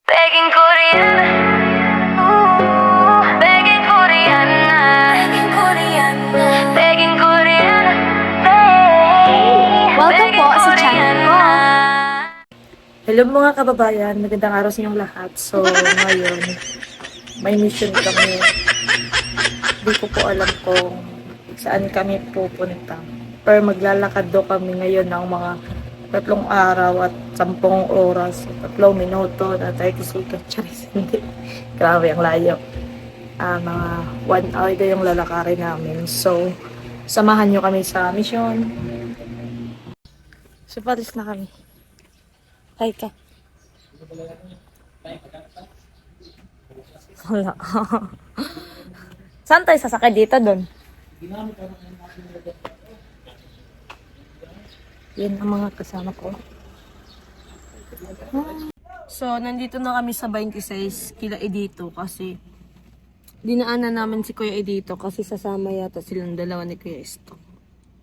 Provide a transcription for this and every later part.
Begging Korean, begging Korean, begging Korean, begging Korean, Welcome po sa channel ko. Hello mga kababayan, magandang araw sa inyong lahat. So ngayon, may mission kami. Hindi ko po alam kung saan kami pupunta. Pero maglalakad daw kami ngayon ng mga 3 araw at 10 oras, 3 minuto na 30 seconds. Charis, hindi. Grabe, ang layo. Mga 1 hour daw yung lalakarin namin. So, samahan nyo kami sa mission. So, palis na kami. Hi ka. Wala. Saan tayo sasakay dito doon? Yan ang mga kasama ko. So, nandito na kami sa 26 kila Edito kasi dinaanan namin si Kuya Edito kasi sasama yata silang dalawa ni Kuya Esto.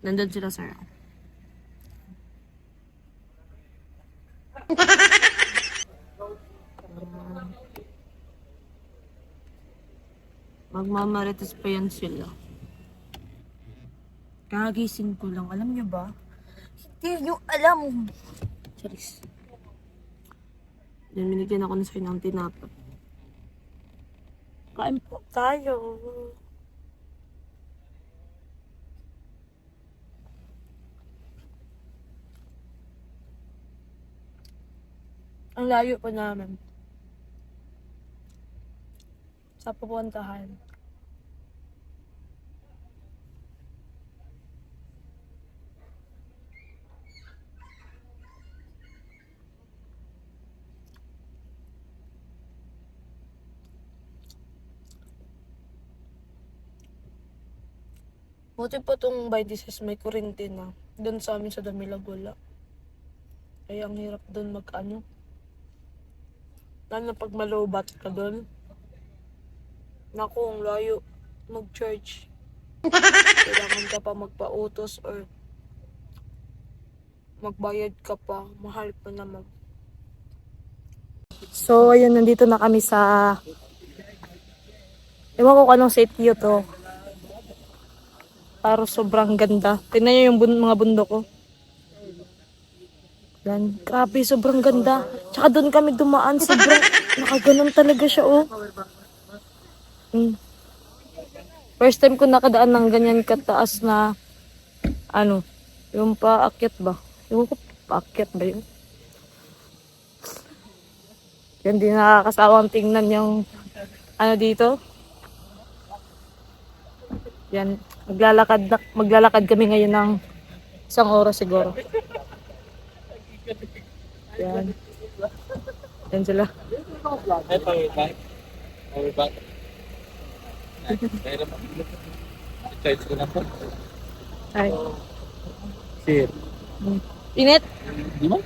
Nandun sila, sir. Magmamarites pa yan sila. Kagising ko lang. Alam nyo ba? Hindi nyo alam. Charis. Yan, binigyan ako na sa'yo ng tinapay. Kain po tayo. Ang layo pa namin. Sa pupuntahan. Buti pa itong 26 may kurente na. Doon sa amin sa Damilagula. Kaya ang hirap doon mag-ano. Lalo na pag malobat ka doon. Naku, ang layo mag-charge. Kailangan ka pa magpa-utos or magbayad ka pa. Mahal pa naman. So, ayun, nandito na kami sa ewan ko kung anong sitio to. Pero sobrang ganda. Tingnan nyo yung mga bundok ko. Yan. Grabe, sobrang ganda. Tsaka doon kami dumaan. Sobrang nakaganon talaga siya, oh. First time ko nakadaan ng ganyan kataas na ano, yung paakyat ba? Yung ko, paakyat ba yun? Yan, di nakakasawang tingnan yung ano dito. Yan, maglalakad kami ngayon ng 1 oras siguro. Yan. Yan sila. Ay, power bank. Power bank. Pero charge ko na po. Ay. Sir. Init? Di mo?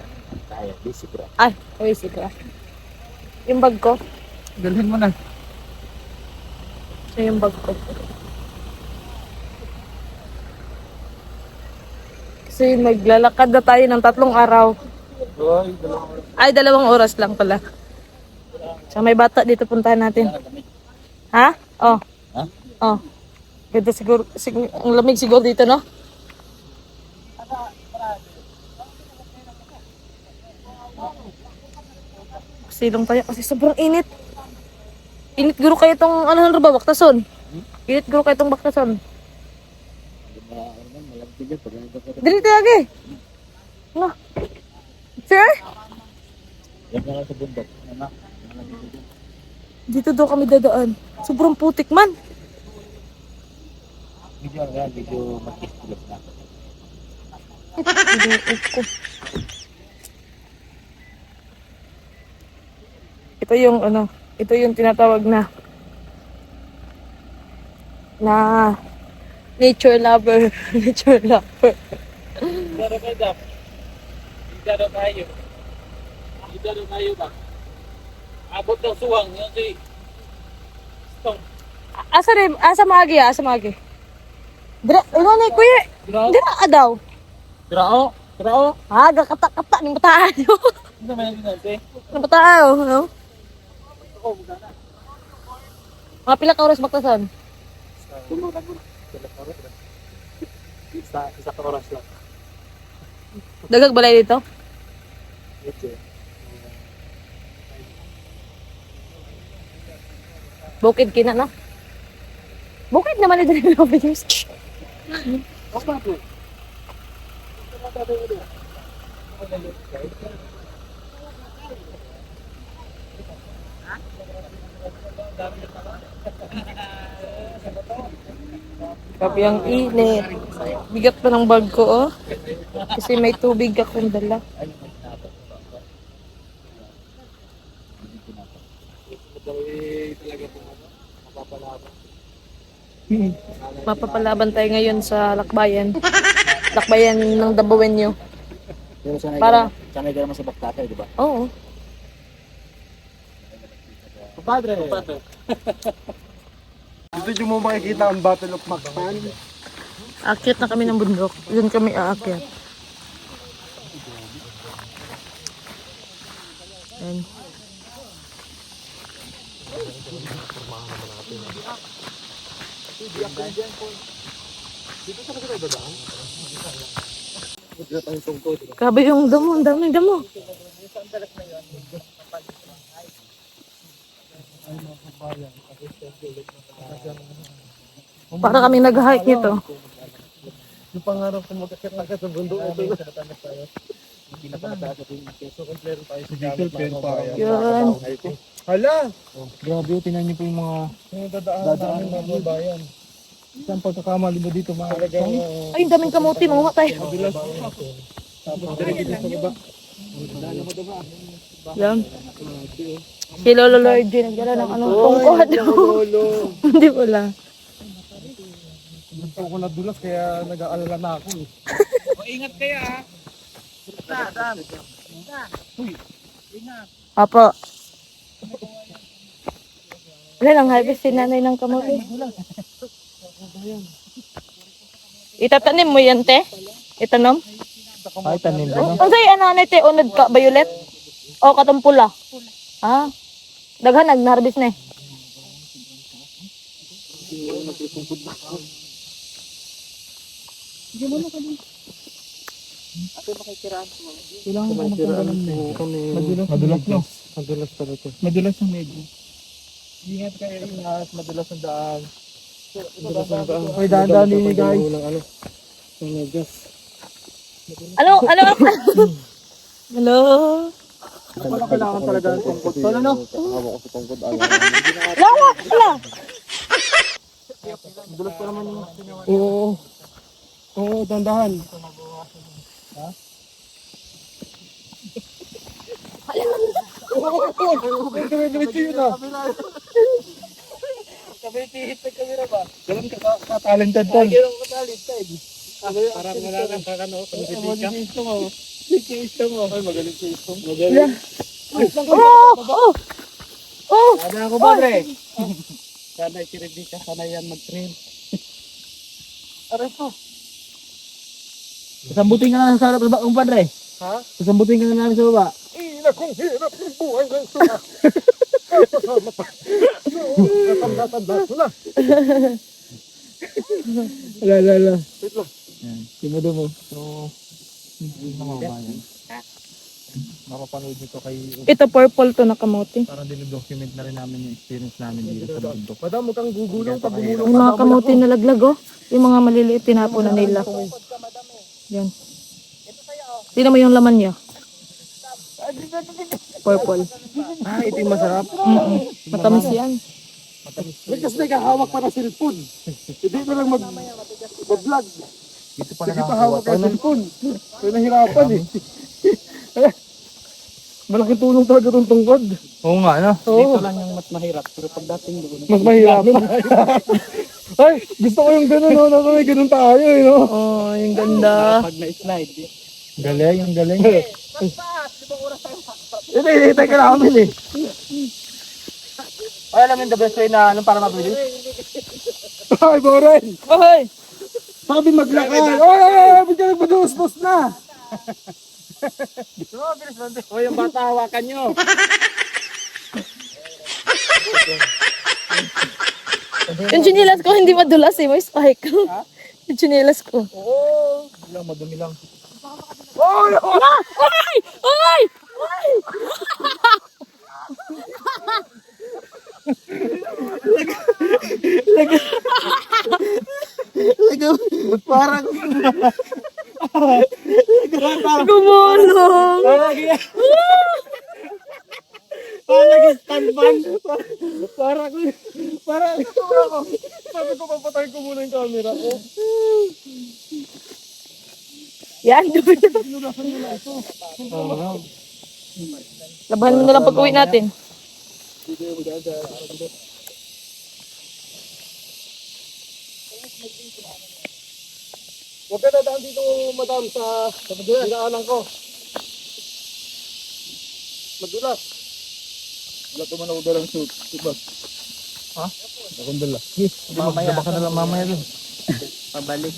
Kaya, basic ra. Ay, basic ra. Yung bag ko. Dalhin mo na. Ito yung bag ko. Kasi maglalakad na tayo ng 3 araw. Hoy, Ay, 2 oras lang pala. So may bata dito, puntahan natin. Ha? Oh. Ha? Oh. Ganda siguro, ang lamig siguro dito, no? Silong tayo kasi sobrang init. Init guro kayo itong, ano ba, baktason? Init guro kayo itong baktason. Dili tayo lagi. Ano? Sir? Yan na lang sa bundok. Ano? Dito daw kami dadaan. Sobrang putik man. Medyo mag-istilip na. Ito yung ano, ito yung tinatawag na nature lover. Nature lover. Dito kayo, Dap. Dito tayo. Dito tayo ba? Abot ng suwang. Yan si Stone. Asa magi. Dira, ano na kuya? Dirao? Dira daw. Dirao? Dirao? Ha, gakata-kata ng bataan. Ano naman yun natin? Ng bataan, no? Mga pila ka oras baktasan? Isa ka oras lang. Dagag balay dito? Bukid kina na. Bukid naman ito yung officers. Grabe ang init. Bigat pa ng bag ko, oh. Kasi may tubig akong dala. Mapapalaban tayo ngayon sa lakbayan. Lakbayan ng Dabawenyo. Pero sanay Para- sanay ka naman sa baktakay, di ba? Oo. Padre. Dito nyo mo makikita ang Battle of Mactan. Aakyat na kami ng bundok. Doon kami aakyat. Ayan. Grabe yung damo, ang daming damo. Para kaming nag-hike nito. Yung pangarap ko magkakit agad sa bundok. Ito Yun. Hala! Grabe, tingnan niyo po yung mga Yung dadaan ng mga bayan. isang pagkakamali mo dito, mga Ay, ang daming kamuti. Mamuha tayo. Yan. Si Lolo Lord G. Nagdala ng anong tungkod. Hindi wala. Gusto ko nadulas kaya nag-aalala na ako eh. Apo. Wala lang, harvest si nanay ng kamuti. Itatanim mo yan, te? Itanom? Ay, tanim din. Ang sa'yo, ano, te? Unod ka, violet? O, katong pula? Ah, daghan, nag-harvest na eh. Kailangan ko magkakaroon Madulas no? Madulas talaga. Madulas ang medyo. Ingat kayo, ingat. Madulas ang daan. Ay, dahan-dahan din guys. Ano? Hello? Wala kailangan talaga ng tungkod. So, ano? Wala! Oo. Oo, dahan-dahan. Ganun ka talented tol. Parang wala nang kakano. Gusto mo. Gusto mo. Ay, magaling sa gusto mo. Magaling. Oh! Sana ako ba, Dre? Sana ikirindi ka. Sana yan mag-train. Aray po. Sasambutin ka na sa harap ng Padre. Ha? Sasambutin ka na namin sa baba. Ina kong hirap ng buhay ng sila. Natanda-tanda ko na. Wala. Wait lang. Yan. Simudo mo. So, mga bayan. Mapapanood nito kay Ito purple to na kamuti. parang dinidocument na rin namin yung experience namin dito sa bundok. Madam, huwag kang gugulong pag gumulong Yung mga kamuti na laglag, oh. Yung mga maliliit tinapo na nila. Yan. Tingnan mo yung laman niya. Purple. Ah, ito yung masarap. Matamis yan. May kasi nagahawak pa na cellphone. Hindi na lang mag-vlog. Dito pa Sige pa hawak ka ng cellphone. Kaya nahirapan eh. Malaking tulong talaga itong tungkod. Oo nga, no? Oo. Dito lang yung mas mahirap. Pero pagdating doon, Mas mahirap. Ay, gusto ko yung gano'n, no? May ganun tayo, eh, no? Oh, yung ganda. pag na-slide, galing, ang galing. Ito, hinihintay ka namin eh. Ay, alam mo yung the best way na ano para mabilis? Ay, Boren! Oy! Sabi maglakad! Ay, ba't ka nagpaduos-dos na? O, yung bata, hawakan nyo. Yung chinelas ko hindi madulas eh, may spike. Yung chinelas ko. Oo. Lang, madumi lang. Ay! Parang, Gumulong! parang stand-ban. Parang, ako. Sabi ko, papatayin ko muna yung camera ko. Yan, labahan mo na lang pag uwi natin. Huwag ka dadaan dito, madam, sa dinaanan ko. Madulas. Wala ko man ako dalang suit. Diba? Ha? Akong dala. Mamaya. Baka na lang mamaya dun. Pabalik.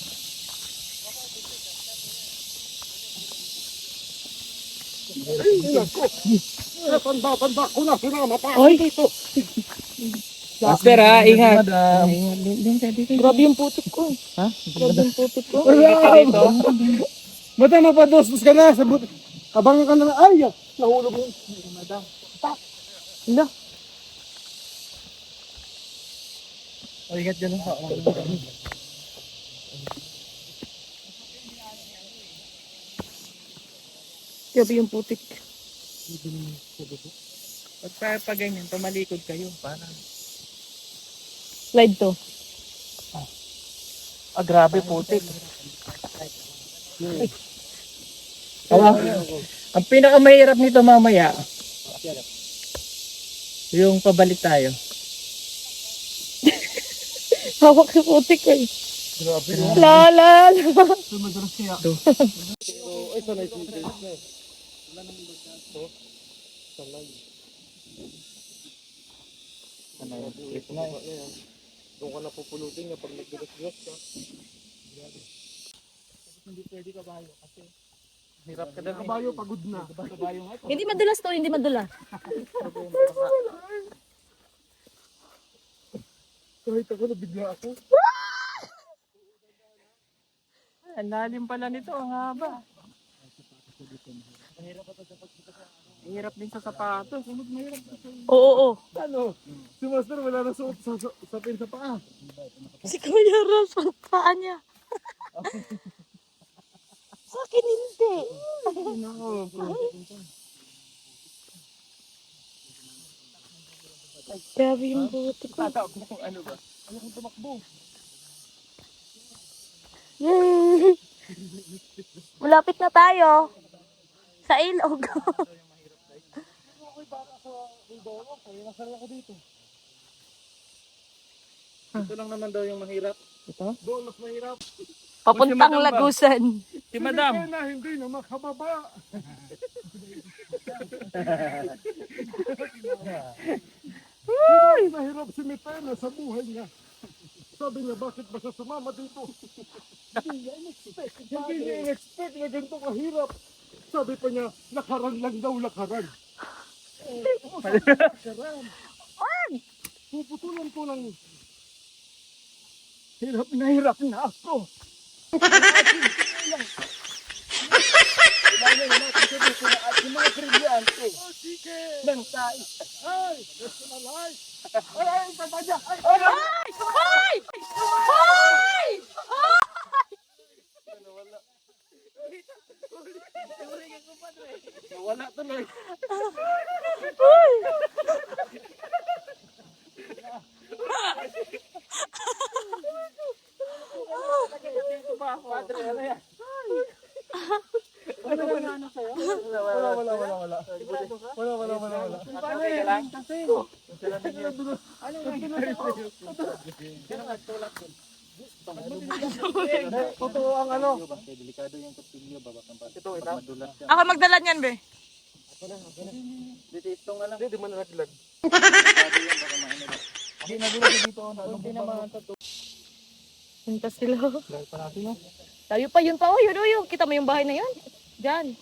Tanda ko na, sinama pa ako dito. Master ha, ingat. Grabe yung putik ko. Ha? Grabe yung putik ko. Madam, mapadostos ka na. Abangan ka na na. Ay, nahulog yun. Madam. Hala. Ingat dyan ha. Grabe yung putik. Pag ganyan, tumalikod kayo. Para. Slide to. Ah, grabe putik. Ang pinakamahirap nito mamaya, yung pabalik tayo. Hawak sa putik ko eh. Grabe. Lala. Sumadulas siya. Ay, sanay si James na eh. Doon ka na pupulutin niya pag nagbigas-bigas ka. Hindi pwede kabayo kasi hirap ka dali. Kabayo, pagod na. Kabayo nga. Hindi madulas to, hindi madulas. Kahit ako, nabigla ako. Ang lalim pala nito, ang haba. Mahirap din sa sapatos. Oo, oo. Ano? Si Master wala na suot sa pin sa paa. Si Kuya Ros, ang paa niya. Sa akin hindi. Grabe yung putik ko. Ano ba? Yay! Malapit na tayo. Sa ilog. Ito lang naman daw yung mahirap. Doon mas mahirap. Papuntang Lagusan. Si Madam. Kaya na hindi na makababa. Ay, mahirap si Metena sa buhay niya. Sabi niya, bakit ba siya sumama dito? Hindi niya in-expect na ganito kahirap. Sabi pa niya, lakaran lang daw, lakaran. Lakaran. Puputulan ko lang. Hirap na ako. Kailangan natin sabi ko na at yung mga brilyante. Oh, sige. Nang tayo. Ay, personalize. Ay, papadya. Ay, nawala tuloy. Dito ba ako? Padre, ano yan? Wala. Totoo ang ano. Delikado yung kutsilyo, babak ng bata. Ito. Madulas yan. Ako magdala niyan, be. Dito itong alam. Hindi man nalaglag. Delikado yan, baka maano. Hindi nadulas dito. Hindi naman ito. Punta sila. Dahil pa natin no? Tayo pa yun pa. Oh, yun. Kita mo yung bahay na yun? Diyan.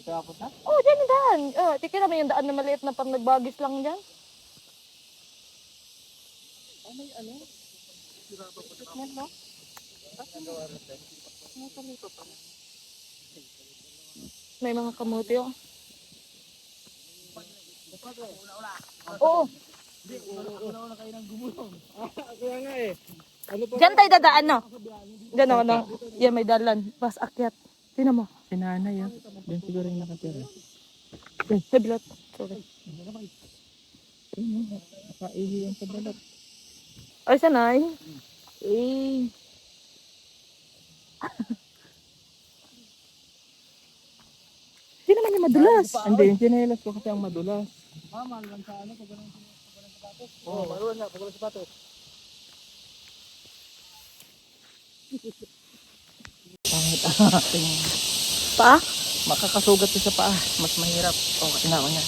Tapos na? Oh, diyan yung daan. Oh, tika naman yung daan na maliit na pang nagbagis lang dyan. May mga kamote oh. Oo. Kaya nga eh. Ano pa? Diyan tayo dadaan, no? Diyan, no? Yan, may dalan. Pas akyat. Tingnan mo. Sinanay ah. Diyan siguro yung nakatira. Sa bilat. Sorry. Nakaihi yan sa balat. Ay, sanay. Eh. Hindi naman yung madulas. Hindi, yung chinelas ko kasi ang madulas. Maluwan sa ano, pag ganun sapatos. Oo, maluwan na, pag ganun sapatos. Pangit ang ating Pa? makakasugat ko sa paa. Mas mahirap. O, inaon niya.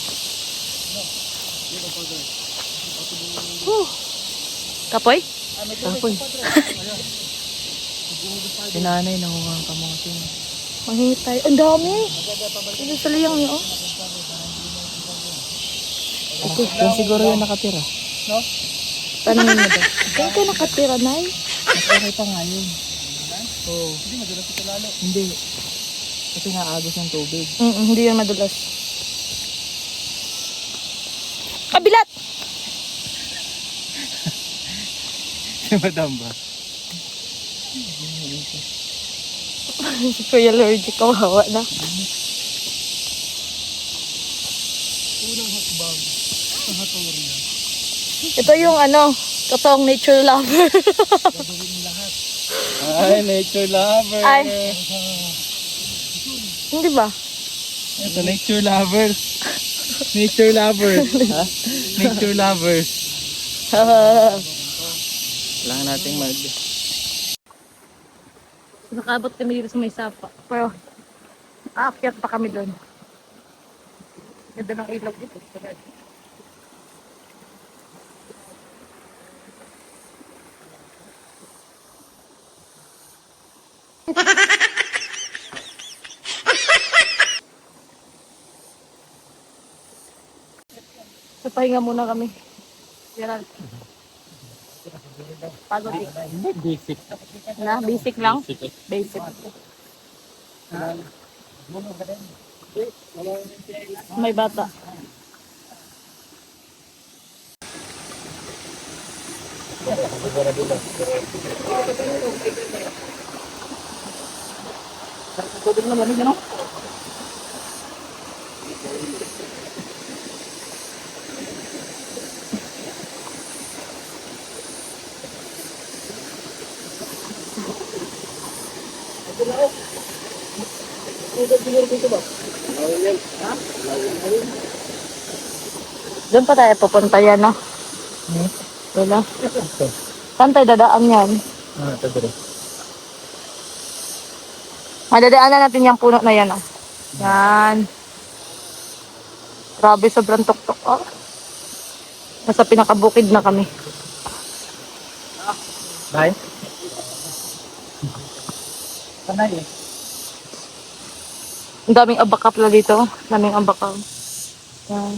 Kapoy? Kapoy. Sinanay, nangunga ang kamote. Mahitay. Ang dami. Ito sa liyang niyo, oh. Yan siguro yung nakatira. Tanungin mo daw. Diyan kayo nakatira, Nay? Mas okay pa nga yun. Oo. Hindi, madulas ito lalo. Hindi. Kasi naagos ng tubig. Hindi yan madulas. Kabilat! Si Madam ba? Si Kuya allergic, kawawa na. Unang hakbang sa Hatoria. Ito yung ano, totoong nature lover. Gagawin lahat. Ay, nature lover. Ay. Hindi ba? Ito, nature lovers. Nature lovers. Ha? Nature lovers. Kailangan nating Nakabot kami dito sa may sapa. Pero, aakyat pa kami doon. Ganda ng ilog dito. So, pahinga muna kami. Yan. Pagod eh. basic. Na, basic lang? Basic. May bata. Tubig na lamig, ano? Doon pa tayo pupunta yan, no? Wala. Saan tayo dadaan yan? Ito dito. Madadaanan natin yung puno na yan, oh. Yan. Grabe, sobrang tuktok, oh. Nasa pinakabukid na kami. Bye. Sanay eh. Ang daming abakap na dito. Daming abakap. Yan.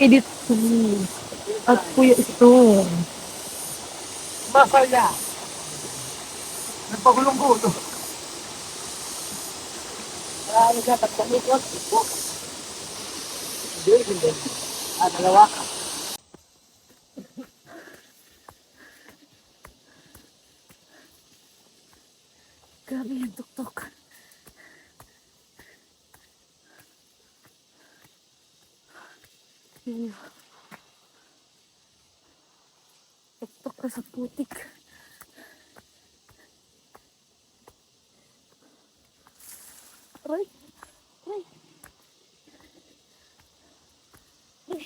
Edit. At kuya ito. Masaya. Nagpagulong-gulo. Ano siya, pagkakikot. Hindi. Dalawa. Grabe yung tuktok. Tuktok ka sa putik. Aray. Aray. Aray.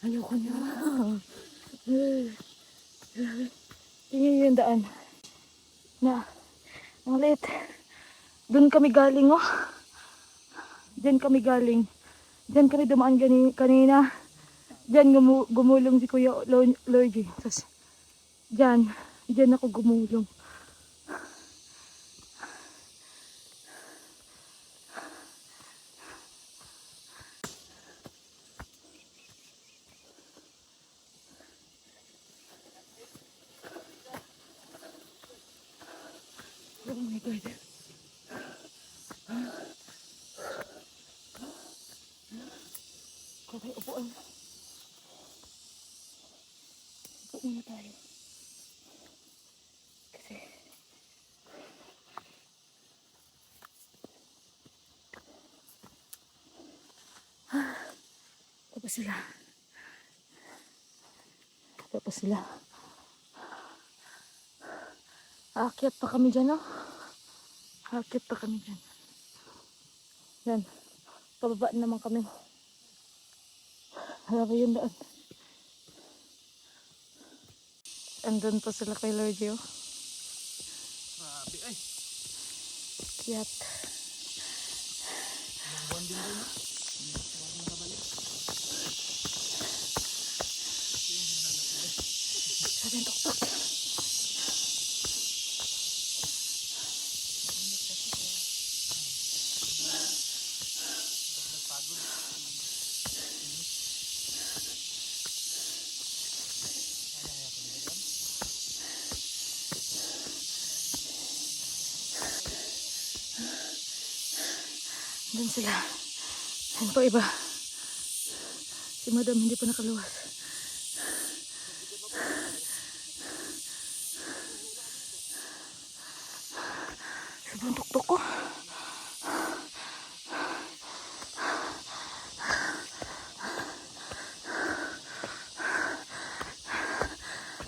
Ayoko niya. Tingin yung daan. Na, ang liit. Doon kami galing, oh. Diyan kami galing. Diyan kami dumaan kanina. Diyan gumulong si Kuya Lorgy. Tapos diyan ako gumulong. Oh my God. Okay, upuan. Upo muna tayo. Kasi tapos sila. Tapos sila. Aakyat pa kami dyan, no? Aakyat pa kami dyan. Yan. Pababa naman kami. Hala ba yung daan? Andun pa sila kay Lorgio. Grabe ay. Kiyat. Sabi ang tok-tok. Doon sila. Yan po iba. Si Madam hindi pa nakaluwas. Sobrang tuktok ko.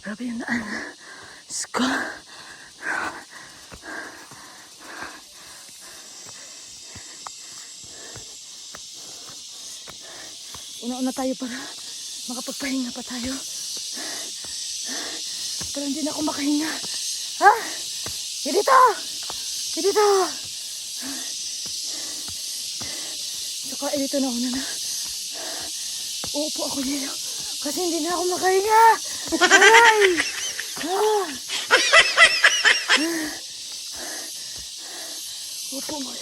Grabe yung daan. Sko. Una-una tayo para makapagpahinga pa tayo. Pero hindi na ako makahinga. Ha? Dito! Dito! Saka dito na una na. Uupo ako dito. Kasi hindi na ako makahinga. Aray! Ah! Upo mo.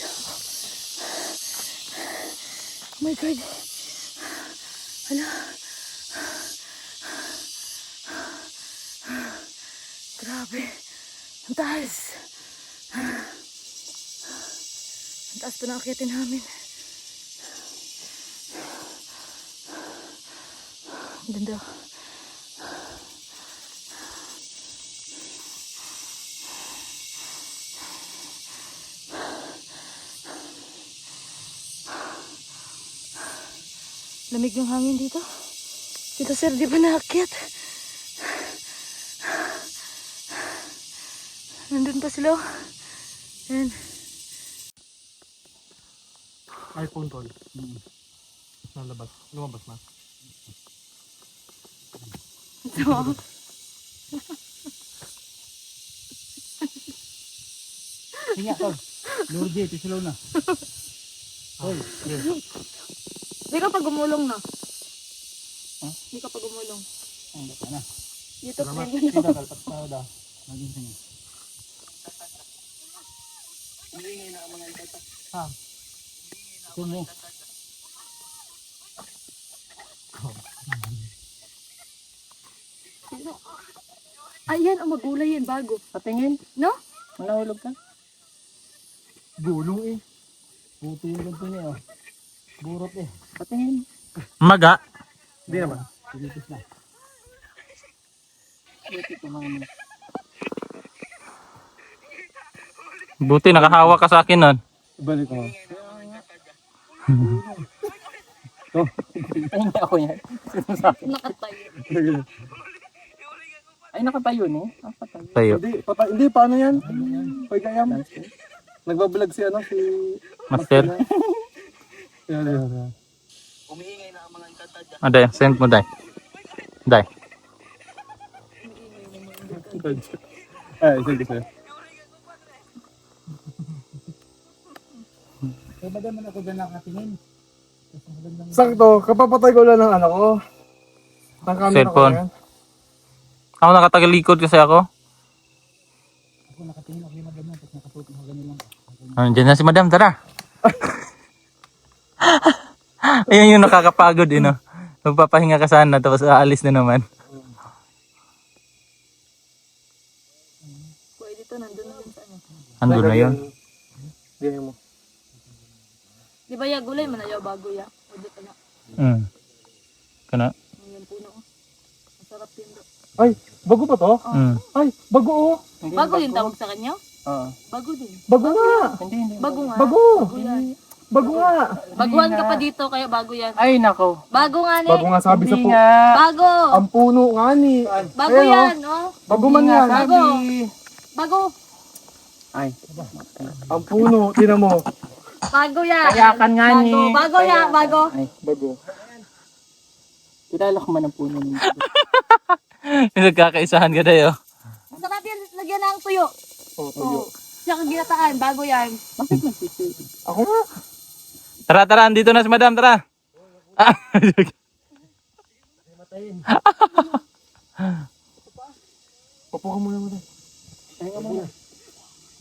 Oh my God. Hala. Grabe. Ang taas. Ang taas pa na akyatin namin. Ang ganda. Lamig ng hangin dito. Dito sir, di ba naakyat? Nandun pa sila. Ayan. iPhone tol. Nalabas. Lumabas na. Ito. Tingnan tol. Lurje, tisilaw na. Tol. Di ka pa gumulong na. Di ka pa gumulong. Ang bata na. YouTube Salamat. friend Kita kalpat sa da. Naging tingin. Ha. Kumo. Ayan, ang magulay yan, bago. Patingin. No? Nahulog ka? Gulong eh. Puti yung ganito niya oh. Burot eh. Patingin. Maga. Hindi naman. Pilitis na. Ito mga Buti nakahawa ka sa akin nun. Ibalik ko. Oh, ayun ako yan. Nakatayo. Ay, nakatayo ni? Nakatayo. Tayo. Hindi, paano yan? Hoy, kayam. Nagbablog si ano, si... Master. Yan. Day, send mo day. Day. Ay, sige sa'yo. Kaya ba naman ako dyan nakatingin? Sakto, kapapatay ko lang ng ano ko. Naka-camera Cellphone. ko yan. Ako nakatagalikod kasi ako. Diyan na si madam, tara. Ayun yung nakakapagod eh, no? Magpapahinga ka sana, tapos aalis na naman. Pwede dito, nandun na yun sa ano. Andun na yun. Ganyan mo. Di ba ya gulay man ayaw bago ya? O dito na. Kana? Yung puno. Masarap yun do. Ay, bago pa to? Ay, bago oh. Bago yung tawag sa kanya? Oo. Bago din. Bago nga. Bago nga. Bago. Bago yan. Bago nga. Baguhan ka pa dito kaya bago yan. Ay, nako. Bago nga ni. Bago nga sabi sa po. Bago. Ang puno nga ni. Bago Ayan, yan, oh. Bago man yan. Bago. Bago. Ang puno, tinan mo. Bago yan. Kayakan nga ni. Bago. Bago yan, bago. Bago. Kilala ko man ang puno ninyo. Nagkakaisahan ka tayo. Masarap yan, lagyan ng tuyo. Oh, tuyo. Siya kang ginataan, bago yan. Ako nga. Tara, tara, andito na si madam, tara. Upo ka muna muna.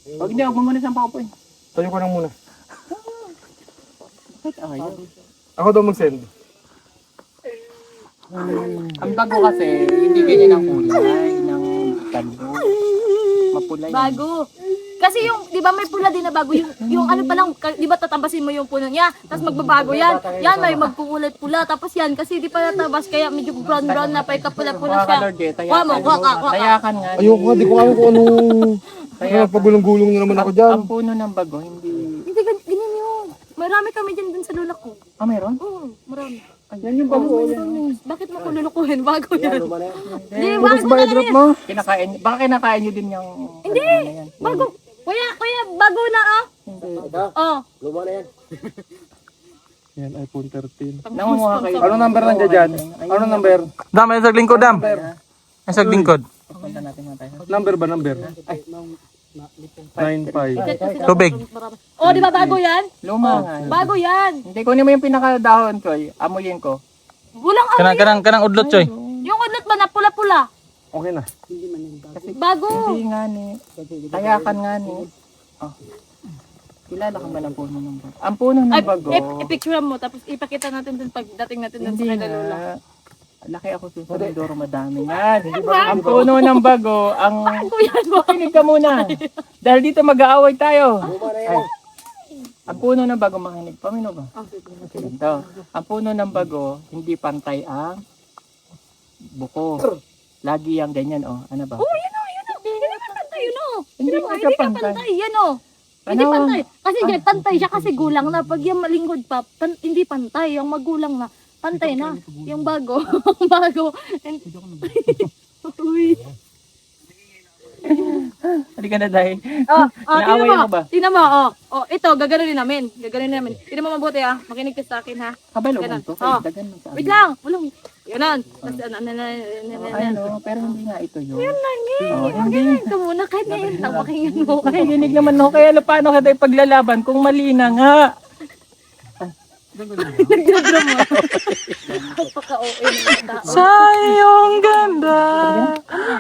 Huwag hindi, huwag mo muna siyang paupo eh. Tayo ko lang muna. Ako daw mag-send. Ang bago kasi, hindi ganyan ang kulay ng bago. Mapula yan. Bago. Kasi yung, di ba may pula din na bago, yung ano pa lang, di ba tatambasin mo yung puno niya, tapos magbabago yan. Yan, may magkukulay pula, tapos yan, kasi di pa natabas, kaya medyo brown na pa, ikapula-pula siya. Kuha mo, kuha. Tayakan nga. Ayoko nga, di ko alam kung anong... Kaya pagulong-gulong na naman ako dyan. Ang puno ng bago, hindi... Hindi, ganyan yun. Marami kami dyan dun sa lola ko. Ah, meron? Oo, marami. Yan yung bago. Bakit mo ko lulukuhin? Bago yan. Hindi, Bukas bago ba na i-drop yan. mo? Kinakain, baka kinakain nyo din yung... Hindi, bago. Kuya, bago na oh. Oh. Yan, iPhone 13. Nangunguha kayo. Anong number nandiyan dyan? Anong number? Dam, ay sa lingkod, dam. Ay sa lingkod. Punta natin nga tayo. Number ba? Number? 9-5. Tubig. Oh, di ba bago yan? Luma nga. Bago yan. Hindi, kunin mo yung pinakadahon ko. Amuyin ko. Gulang ano Kanang udlot, choy. yung udlot ba na pula-pula? Okay na. Bago. Hindi nga ni. Tayakan nga ni. Oh. Kilala ka ba ng puno ng bago? Ang puno ng Ay, bago. i-picture mo, tapos ipakita natin dun pagdating natin dun sa Hindi kay Lola. nga. Laki ako sa Mindoro, madami yan. Ang puno ng bago, ang... Bago yan mo. Kinig ka muna. Dahil dito mag-aaway tayo. Ay. Ang puno ng bago, makinig. Pamino ba? Ito. Ang puno ng bago, hindi pantay ang buko. Lagi yung ganyan, oh. Ano ba? Oh, yun o. Hindi naman pantay yun o. Hindi Hindi nga ka pantay. pantay. Yan o. Hindi Ano? pantay. Kasi dyan, pantay siya kasi gulang na. Pag yung malingkod pa, hindi pantay. Yung magulang na, pantay na. Yung bago. Bago. Uy. Halika na dahil. Tingnan Inaaway mo. mo ba? Tingnan mo. Ito, gaganunin namin. Gaganunin namin. Tingnan mo mabuti ah. Makinig ka sa akin ha. Kabalo Ganun. mo to. Oh. Dagan mo sa Wait lang. Walang. Ganon. Tapos Ano, pero hindi nga ito yun. Yun lang eh. Oh, Magaling ka muna. Kahit ngayon lang. Pakinggan mo. Ay, dinig naman ako. Kaya paano kita ipaglalaban kung mali na nga? Pagka-OA ng tao. Sa iyong ganda,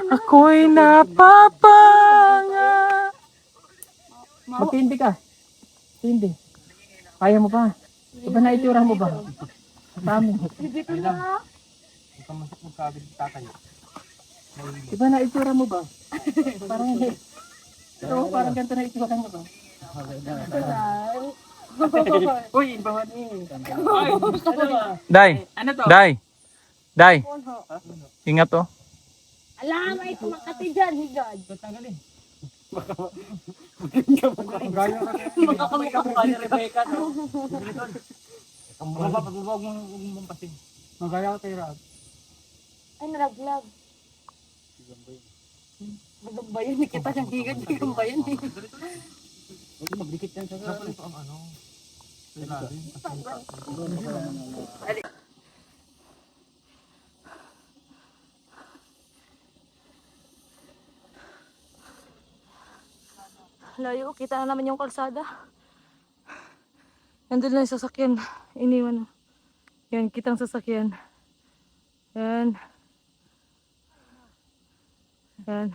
ako'y napapanga. Magtindi ka. Tindi. Kaya mo pa. Iba na itura mo ba? Dami. Dito na. Iba na itura mo ba? Parang hindi. Ito, parang ganito na itura mo ba? Uy, iba ba ni? Day, Ano to? Day. Ingat oh. Alam, ay kumakati dyan. Higad. Makakamukha ka ni Rebecca. Magaya ka kay Rab. Ay, nalaglag. Magambayan. Kita siyang higad. Magambayan. Magdikit yan sa ito ang ano. Layo, kita na naman yung kalsada. Nandun lang yung sasakyan. Iniwan. Yan, kitang sasakyan. Yan. Yan.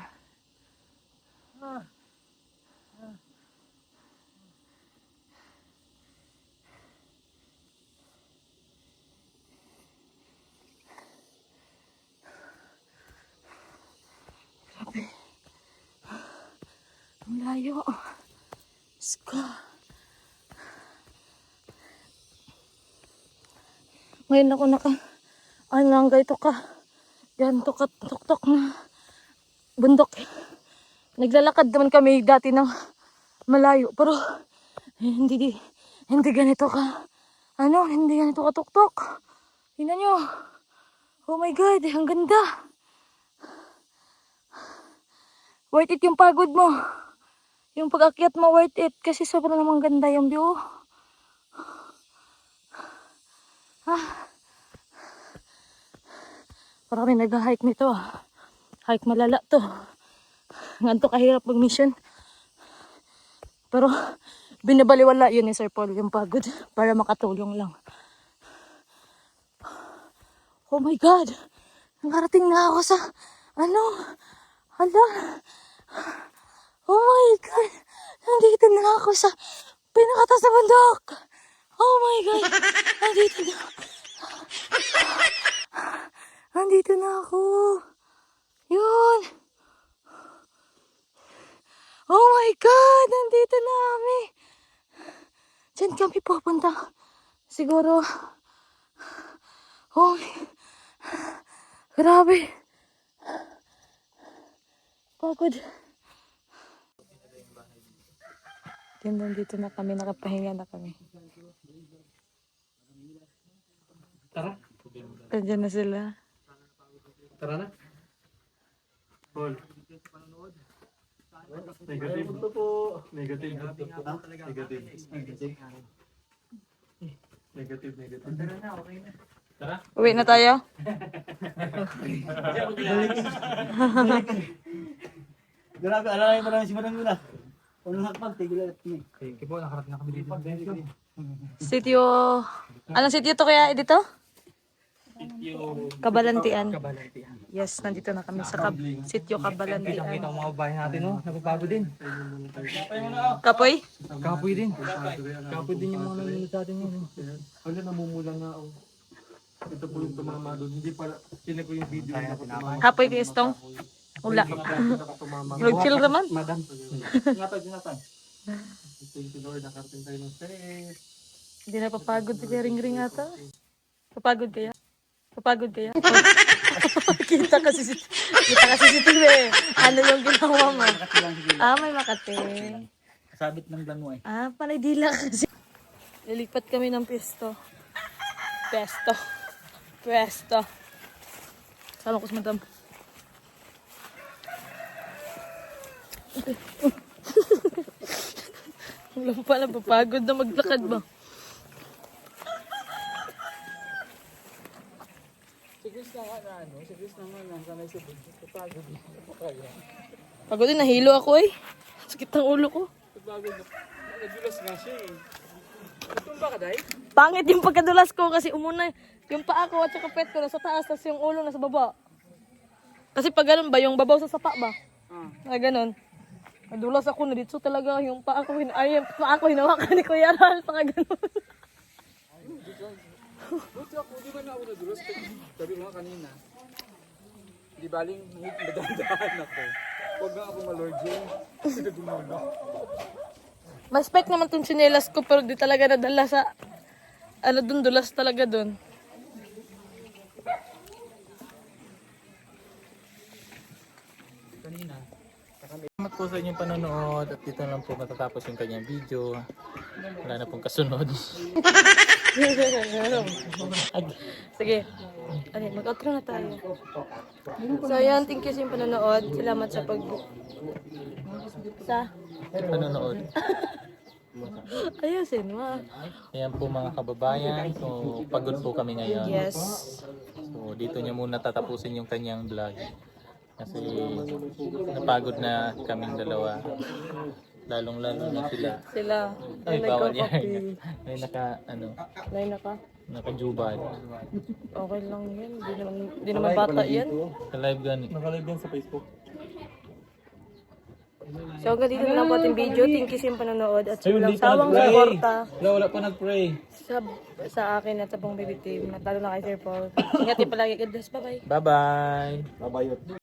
Grabe. Ang layo. Ska. Ngayon ako ano lang ito ka. Yan, tuktok na bundok. Naglalakad naman kami dati ng malayo. Pero, hindi ganito ka. Hindi ganito ka tuktok. Tingnan nyo. Oh my God, ang ganda. Worth it yung pagod mo. Yung pag-akyat mo, worth it. Kasi sobrang namang ganda yung view. Parang kami nag-hike nito. Hike malala to. Ganito kahirap mag-mission. Pero binabaliwala yun ni Sir Paul yung pagod para makatulong lang. Oh my God! Nakarating na ako sa hala. Oh my God! Nandito na ako sa pinakatas na bundok. Oh my God! Nandito na ako. Yun. Oh my God! Nandito na kami. Diyan kami pupunta. Siguro. Oh, grabe. Pagod. Dito na kami. Nakapahinga na kami. Tara. Andiyan na sila. Tara na. Paul. Negative. Ito po. Negative. Negative. Tara na, okay na. Tara. Uwi na tayo? Grabe, alalay mo lang si Madam Yula. Unang hakbang, tigil at ni. Thank you po. Nakarating na kami dito. Sitio... Anong sitio to kaya dito? Kabalantian. Yes, nandito na kami sa sitio Kabalantian. Kita ang mga bahay natin, no? Napapagod din. Kapoy? Kapoy din. Kapoy din yung mga nanonood sa atin yun. Wala, namumulang nga ako. Ito po yung tumama doon. Hindi pala, sila ko yung video na tumama. Kapoy kay Estong? Wala. Nag-chill naman. Madam. Ingatan. Thank you Lord, nakarating tayo ng safe. Hindi na papagod si Ring ata. Papagod kaya? Kita kasi si TV. Ano yung ginawa mo? May Makati. Sabit ng damo eh. Panay dila kasi. Lilipat kami ng pesto. Sama ko sa madam. Wala pa pala, papagod na maglakad ba? Pagod din, nahilo ako eh. Sakit ng ulo ko. Nadulas nga siya eh. Tumba ka, Day? Pangit yung pagkadulas ko kasi umuna yung paa ko at saka pet ko nasa taas tapos yung ulo nasa baba. Kasi pag ganun ba, yung babaw sa sapa ba? Ganun. Nadulas ako na dito talaga yung paa ko, hinawakan ni Kuya Ral, paka ganun. Buti ako, di ba na ako nadulas? Sabi ko nga kanina. Di baling madandaan ako. Huwag nga ako malorging. Kasi nadumulo. Mas spek naman tong tsinelas ko pero di talaga nadala sa dun, dulas talaga dun. Salamat po sa inyong panonood at dito lang po matatapos yung kanyang video. Wala na pong kasunod. Sige. Mag-outro na tayo. So yan, thank you sa inyong panonood. Salamat sa Panonood. Ayusin mo. Ayan po mga kababayan. So pagod po kami ngayon. Yes. So dito niya muna tatapusin yung kanyang vlog. Kasi napagod na kaming dalawa. Lalong-lalo na sila. Ay, bawal yan. May naka-jubad. Okay lang yan. Di naman bata yan. Sa live gani. Nakalive yan sa Facebook. So hanggang dito na lang po ating video. Thank you sa inyong panonood at sa Ayun, walang di pa sawang nag-pray. suporta Wala pa nag-pray. sa akin at sa buong baby team. At lalo na kay Sir Paul. Ingat kayo palagi. God bless. Bye-bye. Bye-bye. Babayot.